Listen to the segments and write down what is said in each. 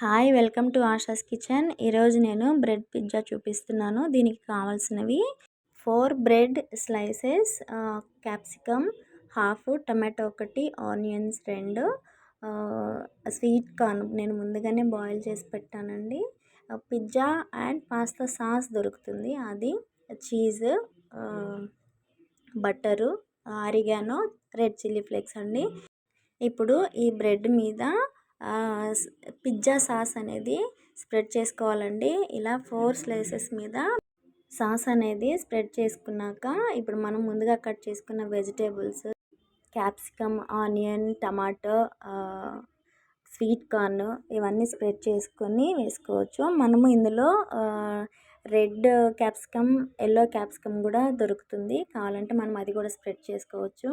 Hi, welcome to ASHAs kitchen. ఈరోజు నేను bread pizza చూపిస్తున్నాను. దీనికి కావాల్సినవి 4 bread slices, capsicum half, tomato 1, onions 2, sweet corn నేను ముందుగానే బాయిల్ చేసి పెట్టానండి. పిజ్జా అండ్ పాస్తా సాస్ దొరుకుతుంది, అది, cheese, butter, oregano, red chilli flakes అండి. ఇప్పుడు ఈ బ్రెడ్ మీద పిజ్జా సాస్ అనేది స్ప్రెడ్ చేసుకోవాలండి. ఇలా 4 స్లైసెస్ మీద సాస్ అనేది స్ప్రెడ్ చేసుకున్నాక ఇప్పుడు మనం ముందుగా కట్ చేసుకున్న vegetables, capsicum, onion, tomato, sweet corn ఇవన్నీ స్ప్రెడ్ చేసుకొని వేసుకోవచ్చు. మనము ఇందులో రెడ్ క్యాప్సికమ్, ఎల్లో క్యాప్సికమ్ కూడా దొరుకుతుంది, కావాలంటే మనం అది కూడా స్ప్రెడ్ చేసుకోవచ్చు.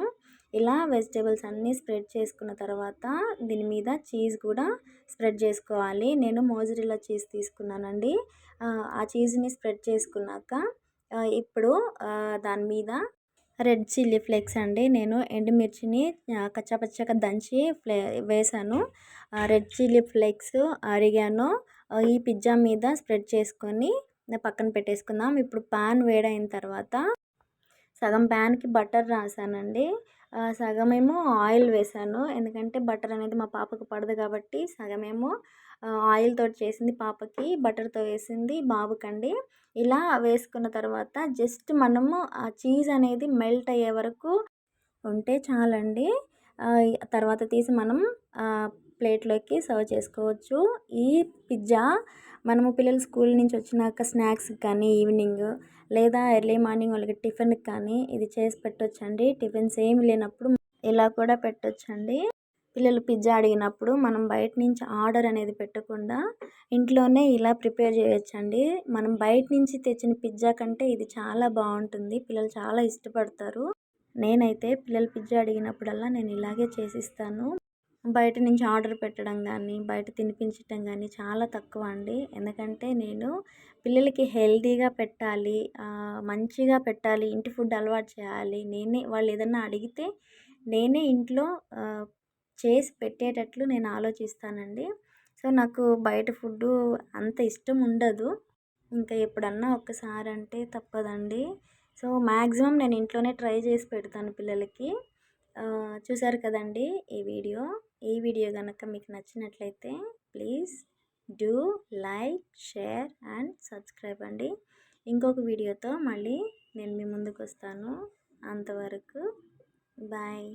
ఇలా వెజిటేబుల్స్ అన్నీ స్ప్రెడ్ చేసుకున్న తర్వాత దీని మీద చీజ్ కూడా స్ప్రెడ్ చేసుకోవాలి. నేను మోజరెల్లా చీజ్ తీసుకున్నానండి. ఆ చీజ్ని స్ప్రెడ్ చేసుకున్నాక ఇప్పుడు దాని మీద రెడ్ చిల్లీ ఫ్లేక్స్ అండి, నేను ఎండుమిర్చిని కచ్చాపచ్చగా దంచి వేసాను. రెడ్ చిల్లీ ఫ్లేక్స్, ఆరిగానో ఈ పిజ్జా మీద స్ప్రెడ్ చేసుకొని పక్కన పెట్టేసుకుందాం. ఇప్పుడు పాన్ వేడైన తర్వాత సగం ప్యాన్కి బటర్ రాసానండి, సగమేమో ఆయిల్ వేసాను. ఎందుకంటే బటర్ అనేది మా పాపకు పడదు కాబట్టి సగమేమో ఆయిల్ తోటి చేసింది పాపకి, బటర్తో వేసింది బాబుకండి. ఇలా వేసుకున్న తర్వాత జస్ట్ మనము ఆ చీజ్ అనేది మెల్ట్ అయ్యే వరకు ఉంటే చాలండి. తర్వాత తీసి మనం ప్లేట్లోకి సర్వ్ చేసుకోవచ్చు. ఈ పిజ్జా మనము పిల్లలు స్కూల్ నుంచి వచ్చినాక స్నాక్స్ కానీ, ఈవినింగ్ లేదా ఎర్లీ మార్నింగ్ వాళ్ళకి టిఫిన్కి కానీ ఇది చేసి పెట్టొచ్చండి. టిఫిన్స్ ఏమి లేనప్పుడు ఇలా కూడా పెట్టొచ్చండి. పిల్లలు పిజ్జా అడిగినప్పుడు మనం బయట నుంచి ఆర్డర్ అనేది పెట్టకుండా ఇంట్లోనే ఇలా ప్రిపేర్ చేయొచ్చండి. మనం బయట నుంచి తెచ్చిన పిజ్జా కంటే ఇది చాలా బాగుంటుంది, పిల్లలు చాలా ఇష్టపడతారు. నేనైతే పిల్లలు పిజ్జా అడిగినప్పుడల్లా నేను ఇలాగే చేసిస్తాను. బయట నుంచి ఆర్డర్ పెట్టడం కానీ, బయట తినిపించడం కానీ చాలా తక్కువ అండి. ఎందుకంటే నేను పిల్లలకి హెల్తీగా పెట్టాలి, మంచిగా పెట్టాలి, ఇంటి ఫుడ్ అలవాటు చేయాలి. వాళ్ళు ఏదన్నా అడిగితే నేనే ఇంట్లో చేసి పెట్టేటట్లు నేను ఆలోచిస్తానండి. సో నాకు బయట ఫుడ్డు అంత ఇష్టం ఉండదు. ఇంకా ఎప్పుడన్నా ఒక్కసారి అంటే తప్పదండి. సో మ్యాక్సిమం నేను ఇంట్లోనే ట్రై చేసి పెడతాను పిల్లలకి. చూసారు కదండి ఈ వీడియో కనుక మీకు నచ్చినట్లయితే please do like, share and subscribe అండి. ఇంకొక వీడియోతో మళ్ళీ నేను మీ ముందుకు వస్తాను. అంతవరకు బాయ్.